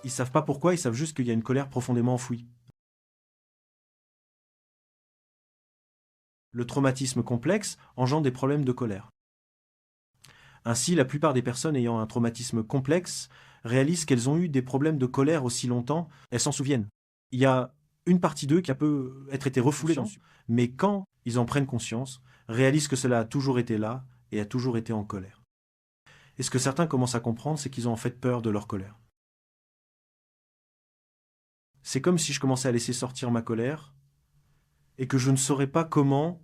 Ils savent pas pourquoi, ils savent juste qu'il y a une colère profondément enfouie. Le traumatisme complexe engendre des problèmes de colère. Ainsi, la plupart des personnes ayant un traumatisme complexe réalisent qu'elles ont eu des problèmes de colère aussi longtemps, elles s'en souviennent. Il y a une partie d'eux qui a peut être été refoulée dessus, mais quand ils en prennent conscience, réalisent que cela a toujours été là et a toujours été en colère. Et ce que certains commencent à comprendre, c'est qu'ils ont en fait peur de leur colère. C'est comme si je commençais à laisser sortir ma colère et que je ne saurais pas comment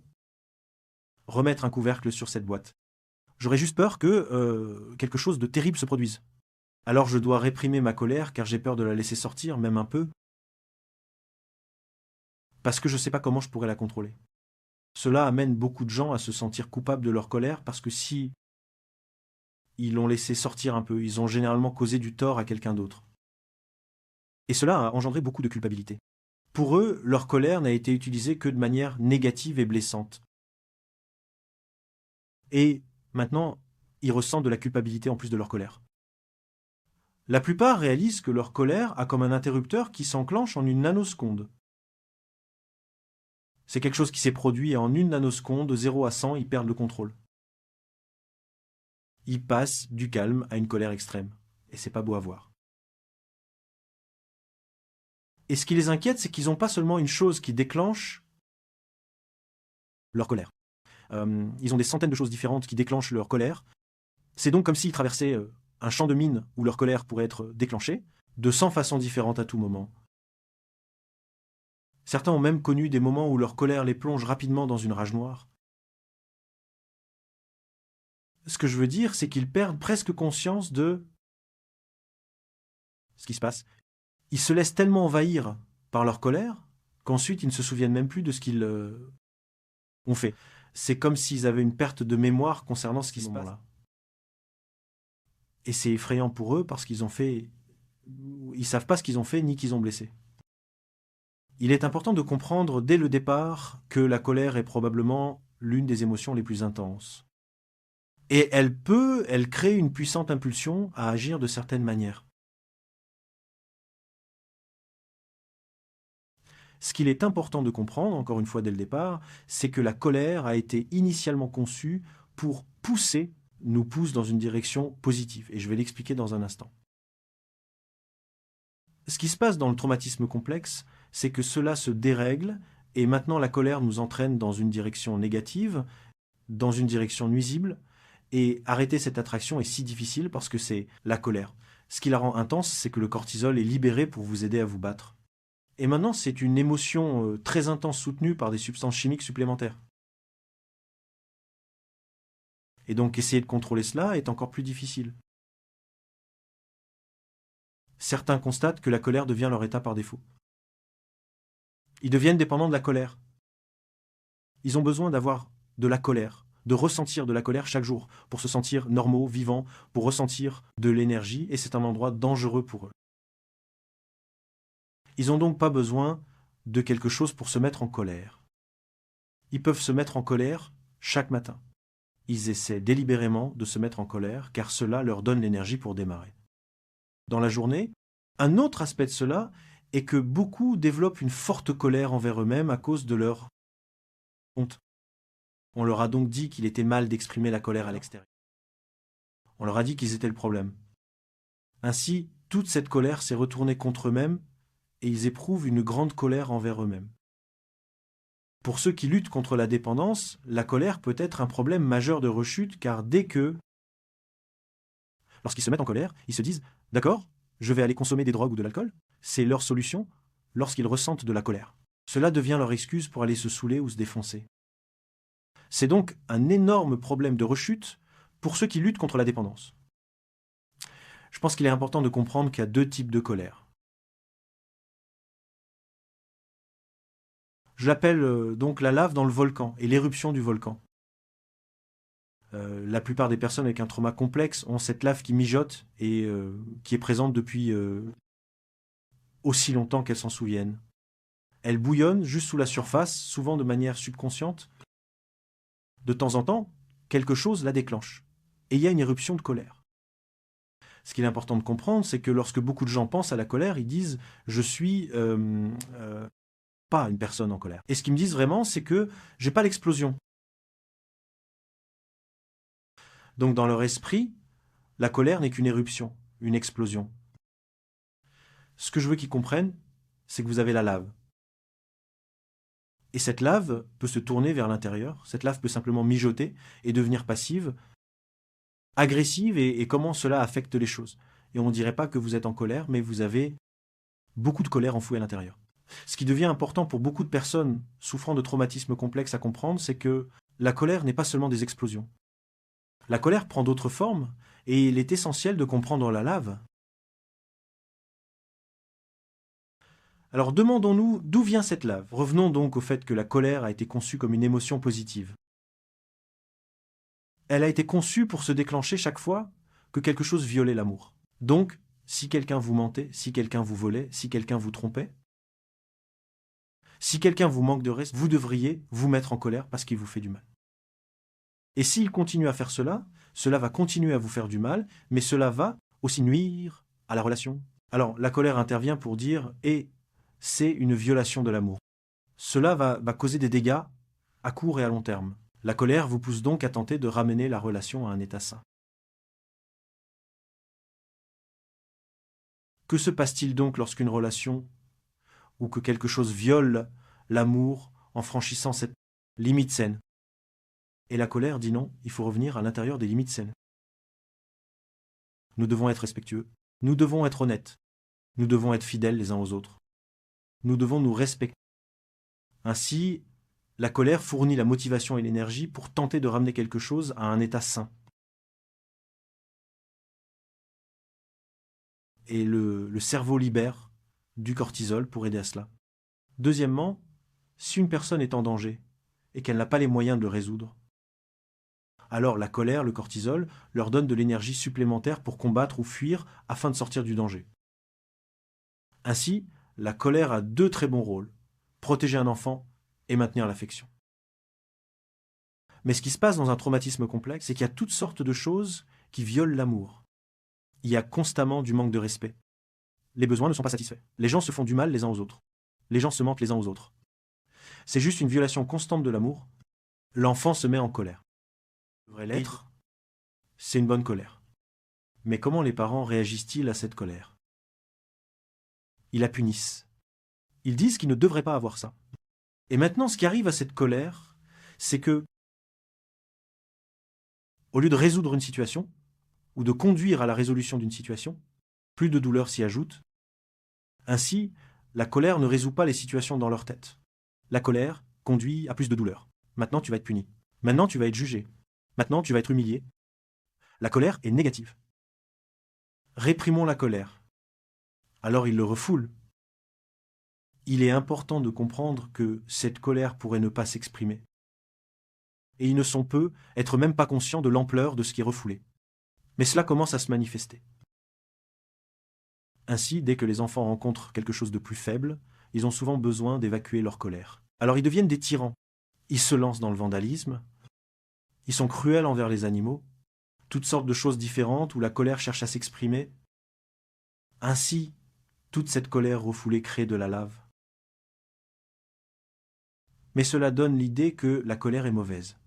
remettre un couvercle sur cette boîte. J'aurais juste peur que quelque chose de terrible se produise. Alors je dois réprimer ma colère car j'ai peur de la laisser sortir, même un peu, parce que je ne sais pas comment je pourrais la contrôler. Cela amène beaucoup de gens à se sentir coupables de leur colère parce que si ils l'ont laissé sortir un peu, ils ont généralement causé du tort à quelqu'un d'autre. Et cela a engendré beaucoup de culpabilité. Pour eux, leur colère n'a été utilisée que de manière négative et blessante. Et maintenant, ils ressentent de la culpabilité en plus de leur colère. La plupart réalisent que leur colère a comme un interrupteur qui s'enclenche en une nanoseconde. C'est quelque chose qui s'est produit et en une nanoseconde, de 0 à 100, ils perdent le contrôle. Ils passent du calme à une colère extrême. Et c'est pas beau à voir. Et ce qui les inquiète, c'est qu'ils n'ont pas seulement une chose qui déclenche leur colère. Ils ont des centaines de choses différentes qui déclenchent leur colère. C'est donc comme s'ils traversaient un champ de mines où leur colère pourrait être déclenchée, de 100 façons différentes à tout moment. Certains ont même connu des moments où leur colère les plonge rapidement dans une rage noire. Ce que je veux dire, c'est qu'ils perdent presque conscience de ce qui se passe. Ils se laissent tellement envahir par leur colère qu'ensuite ils ne se souviennent même plus de ce qu'ils ont fait. C'est comme s'ils avaient une perte de mémoire concernant ce qui se passe. Et c'est effrayant pour eux parce qu'ils ont fait... Ils savent pas ce qu'ils ont fait ni qu'ils ont blessé. Il est important de comprendre dès le départ que la colère est probablement l'une des émotions les plus intenses. Et elle crée une puissante impulsion à agir de certaines manières. Ce qu'il est important de comprendre, encore une fois dès le départ, c'est que la colère a été initialement conçue pour nous pousse dans une direction positive. Et je vais l'expliquer dans un instant. Ce qui se passe dans le traumatisme complexe, c'est que cela se dérègle et maintenant la colère nous entraîne dans une direction négative, dans une direction nuisible, et arrêter cette attraction est si difficile parce que c'est la colère. Ce qui la rend intense, c'est que le cortisol est libéré pour vous aider à vous battre. Et maintenant, c'est une émotion très intense soutenue par des substances chimiques supplémentaires. Et donc essayer de contrôler cela est encore plus difficile. Certains constatent que la colère devient leur état par défaut. Ils deviennent dépendants de la colère. Ils ont besoin d'avoir de la colère, de ressentir de la colère chaque jour, pour se sentir normaux, vivants, pour ressentir de l'énergie, et c'est un endroit dangereux pour eux. Ils n'ont donc pas besoin de quelque chose pour se mettre en colère. Ils peuvent se mettre en colère chaque matin. Ils essaient délibérément de se mettre en colère, car cela leur donne l'énergie pour démarrer. Dans la journée, un autre aspect de cela est que beaucoup développent une forte colère envers eux-mêmes à cause de leur honte. On leur a donc dit qu'il était mal d'exprimer la colère à l'extérieur. On leur a dit qu'ils étaient le problème. Ainsi, toute cette colère s'est retournée contre eux-mêmes et ils éprouvent une grande colère envers eux-mêmes. Pour ceux qui luttent contre la dépendance, la colère peut être un problème majeur de rechute car lorsqu'ils se mettent en colère, ils se disent « D'accord, je vais aller consommer des drogues ou de l'alcool ». C'est leur solution lorsqu'ils ressentent de la colère. Cela devient leur excuse pour aller se saouler ou se défoncer. C'est donc un énorme problème de rechute pour ceux qui luttent contre la dépendance. Je pense qu'il est important de comprendre qu'il y a deux types de colère. Je l'appelle donc la lave dans le volcan et l'éruption du volcan. La plupart des personnes avec un trauma complexe ont cette lave qui mijote et qui est présente depuis aussi longtemps qu'elles s'en souviennent. Elle bouillonne juste sous la surface, souvent de manière subconsciente. De temps en temps, quelque chose la déclenche. Et il y a une éruption de colère. Ce qu'il est important de comprendre, c'est que lorsque beaucoup de gens pensent à la colère, ils disent « je suis pas une personne en colère ». Et ce qu'ils me disent vraiment, c'est que j'ai pas l'explosion. Donc dans leur esprit, la colère n'est qu'une éruption, une explosion. Ce que je veux qu'ils comprennent, c'est que vous avez la lave. Et cette lave peut se tourner vers l'intérieur, cette lave peut simplement mijoter et devenir passive, agressive, et comment cela affecte les choses. Et on ne dirait pas que vous êtes en colère, mais vous avez beaucoup de colère enfouie à l'intérieur. Ce qui devient important pour beaucoup de personnes souffrant de traumatismes complexes à comprendre, c'est que la colère n'est pas seulement des explosions. La colère prend d'autres formes, et il est essentiel de comprendre la lave. Alors demandons-nous d'où vient cette lave. Revenons donc au fait que la colère a été conçue comme une émotion positive. Elle a été conçue pour se déclencher chaque fois que quelque chose violait l'amour. Donc, si quelqu'un vous mentait, si quelqu'un vous volait, si quelqu'un vous trompait, si quelqu'un vous manque de respect, vous devriez vous mettre en colère parce qu'il vous fait du mal. Et s'il continue à faire cela, cela va continuer à vous faire du mal, mais cela va aussi nuire à la relation. Alors, la colère intervient pour dire « et c'est une violation de l'amour ». Cela va causer des dégâts à court et à long terme. La colère vous pousse donc à tenter de ramener la relation à un état sain. Que se passe-t-il donc lorsqu'une relation ou que quelque chose viole l'amour en franchissant cette limite saine? Et la colère dit non, il faut revenir à l'intérieur des limites saines. Nous devons être respectueux, nous devons être honnêtes, nous devons être fidèles les uns aux autres. Nous devons nous respecter. Ainsi, la colère fournit la motivation et l'énergie pour tenter de ramener quelque chose à un état sain. Et le cerveau libère du cortisol pour aider à cela. Deuxièmement, si une personne est en danger et qu'elle n'a pas les moyens de le résoudre, alors la colère, le cortisol, leur donne de l'énergie supplémentaire pour combattre ou fuir afin de sortir du danger. Ainsi, la colère a deux très bons rôles, protéger un enfant et maintenir l'affection. Mais ce qui se passe dans un traumatisme complexe, c'est qu'il y a toutes sortes de choses qui violent l'amour. Il y a constamment du manque de respect. Les besoins ne sont pas satisfaits. Les gens se font du mal les uns aux autres. Les gens se mentent les uns aux autres. C'est juste une violation constante de l'amour. L'enfant se met en colère. Devrait l'être, c'est une bonne colère. Mais comment les parents réagissent-ils à cette colère? Ils la punissent. Ils disent qu'ils ne devraient pas avoir ça. Et maintenant, ce qui arrive à cette colère, c'est que, au lieu de résoudre une situation, ou de conduire à la résolution d'une situation, plus de douleur s'y ajoute. Ainsi, la colère ne résout pas les situations dans leur tête. La colère conduit à plus de douleur. Maintenant, tu vas être puni. Maintenant, tu vas être jugé. Maintenant, tu vas être humilié. La colère est négative. Réprimons la colère. Alors il le refoule. Il est important de comprendre que cette colère pourrait ne pas s'exprimer. Et ils ne sont peu, être même pas conscients de l'ampleur de ce qui est refoulé. Mais cela commence à se manifester. Ainsi, dès que les enfants rencontrent quelque chose de plus faible, ils ont souvent besoin d'évacuer leur colère. Alors ils deviennent des tyrans. Ils se lancent dans le vandalisme. Ils sont cruels envers les animaux. Toutes sortes de choses différentes où la colère cherche à s'exprimer. Ainsi, toute cette colère refoulée crée de la lave. Mais cela donne l'idée que la colère est mauvaise.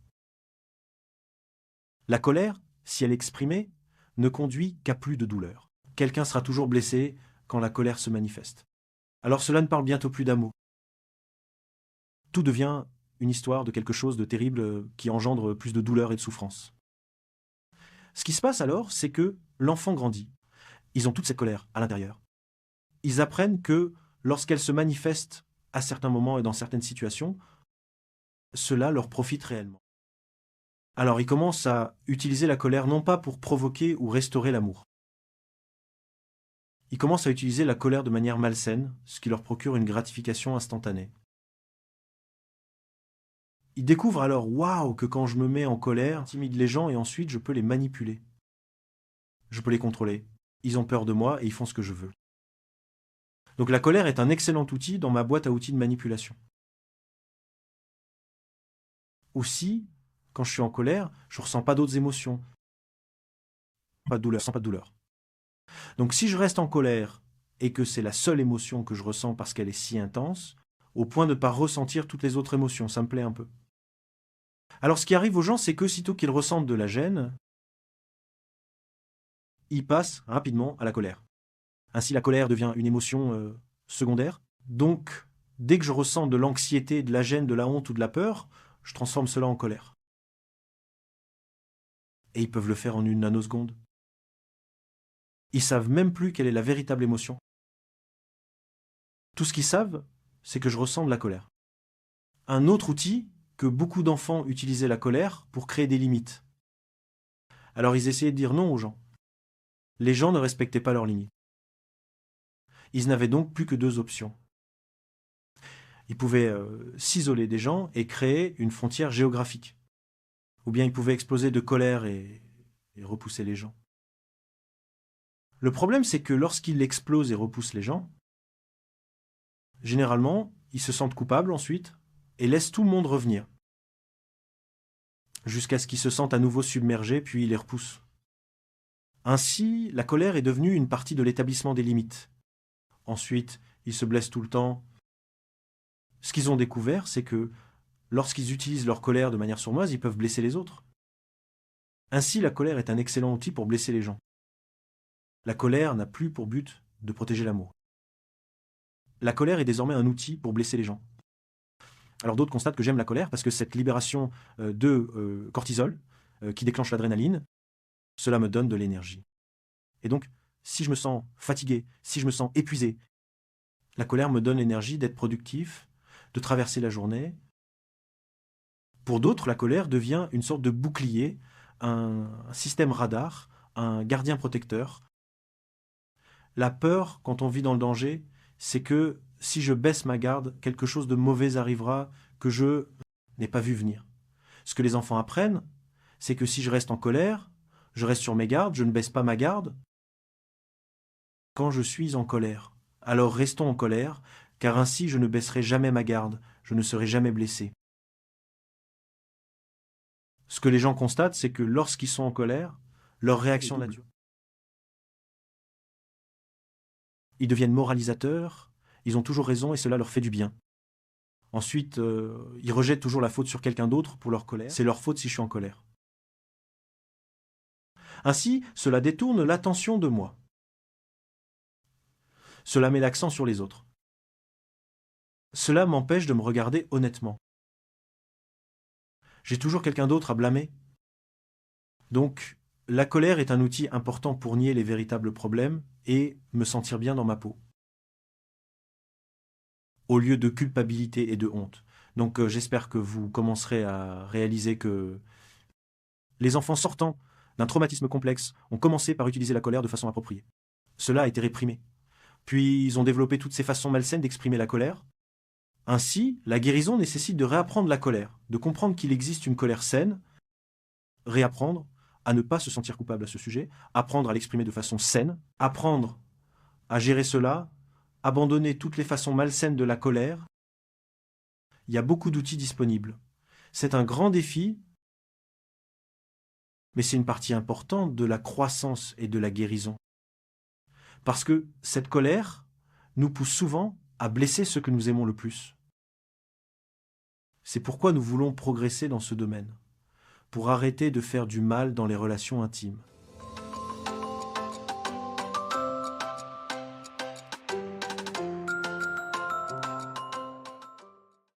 La colère, si elle est exprimée, ne conduit qu'à plus de douleur. Quelqu'un sera toujours blessé quand la colère se manifeste. Alors cela ne parle bientôt plus d'amour. Tout devient une histoire de quelque chose de terrible qui engendre plus de douleur et de souffrance. Ce qui se passe alors, c'est que l'enfant grandit. Ils ont toute cette colère à l'intérieur. Ils apprennent que lorsqu'elle se manifeste à certains moments et dans certaines situations, cela leur profite réellement. Alors ils commencent à utiliser la colère non pas pour provoquer ou restaurer l'amour. Ils commencent à utiliser la colère de manière malsaine, ce qui leur procure une gratification instantanée. Ils découvrent alors, waouh, que quand je me mets en colère, j'intimide les gens et ensuite je peux les manipuler. Je peux les contrôler. Ils ont peur de moi et ils font ce que je veux. Donc la colère est un excellent outil dans ma boîte à outils de manipulation. Aussi, quand je suis en colère, je ne ressens pas d'autres émotions. Pas de douleur, je sens pas de douleur. Donc si je reste en colère et que c'est la seule émotion que je ressens parce qu'elle est si intense, au point de ne pas ressentir toutes les autres émotions, ça me plaît un peu. Alors ce qui arrive aux gens, c'est qu'aussitôt qu'ils ressentent de la gêne, ils passent rapidement à la colère. Ainsi la colère devient une émotion secondaire. Donc dès que je ressens de l'anxiété, de la gêne, de la honte ou de la peur, je transforme cela en colère. Et ils peuvent le faire en une nanoseconde. Ils savent même plus quelle est la véritable émotion. Tout ce qu'ils savent, c'est que je ressens de la colère. Un autre outil, que beaucoup d'enfants utilisaient la colère pour créer des limites. Alors ils essayaient de dire non aux gens. Les gens ne respectaient pas leurs limites. Ils n'avaient donc plus que deux options. Ils pouvaient s'isoler des gens et créer une frontière géographique. Ou bien ils pouvaient exploser de colère et repousser les gens. Le problème, c'est que lorsqu'ils explosent et repoussent les gens, généralement, ils se sentent coupables ensuite et laissent tout le monde revenir. Jusqu'à ce qu'ils se sentent à nouveau submergés, puis ils les repoussent. Ainsi, la colère est devenue une partie de l'établissement des limites. Ensuite, ils se blessent tout le temps. Ce qu'ils ont découvert, c'est que lorsqu'ils utilisent leur colère de manière sournoise, ils peuvent blesser les autres. Ainsi, la colère est un excellent outil pour blesser les gens. La colère n'a plus pour but de protéger l'amour. La colère est désormais un outil pour blesser les gens. Alors d'autres constatent que j'aime la colère parce que cette libération de cortisol qui déclenche l'adrénaline, cela me donne de l'énergie. Et donc, si je me sens fatigué, si je me sens épuisé, la colère me donne l'énergie d'être productif, de traverser la journée. Pour d'autres, la colère devient une sorte de bouclier, un système radar, un gardien protecteur. La peur, quand on vit dans le danger, c'est que si je baisse ma garde, quelque chose de mauvais arrivera que je n'ai pas vu venir. Ce que les enfants apprennent, c'est que si je reste en colère, je reste sur mes gardes, je ne baisse pas ma garde. Quand je suis en colère, alors restons en colère, car ainsi je ne baisserai jamais ma garde, je ne serai jamais blessé. Ce que les gens constatent, c'est que lorsqu'ils sont en colère, leur réaction naturelle. Ils deviennent moralisateurs, ils ont toujours raison et cela leur fait du bien. Ensuite, ils rejettent toujours la faute sur quelqu'un d'autre pour leur colère. C'est leur faute si je suis en colère. Ainsi, cela détourne l'attention de moi. Cela met l'accent sur les autres. Cela m'empêche de me regarder honnêtement. J'ai toujours quelqu'un d'autre à blâmer. Donc, la colère est un outil important pour nier les véritables problèmes et me sentir bien dans ma peau, au lieu de culpabilité et de honte. Donc j'espère que vous commencerez à réaliser que les enfants sortant d'un traumatisme complexe ont commencé par utiliser la colère de façon appropriée. Cela a été réprimé. Puis ils ont développé toutes ces façons malsaines d'exprimer la colère. Ainsi, la guérison nécessite de réapprendre la colère, de comprendre qu'il existe une colère saine, réapprendre à ne pas se sentir coupable à ce sujet, apprendre à l'exprimer de façon saine, apprendre à gérer cela, abandonner toutes les façons malsaines de la colère. Il y a beaucoup d'outils disponibles. C'est un grand défi, mais c'est une partie importante de la croissance et de la guérison. Parce que cette colère nous pousse souvent à blesser ceux que nous aimons le plus. C'est pourquoi nous voulons progresser dans ce domaine, pour arrêter de faire du mal dans les relations intimes.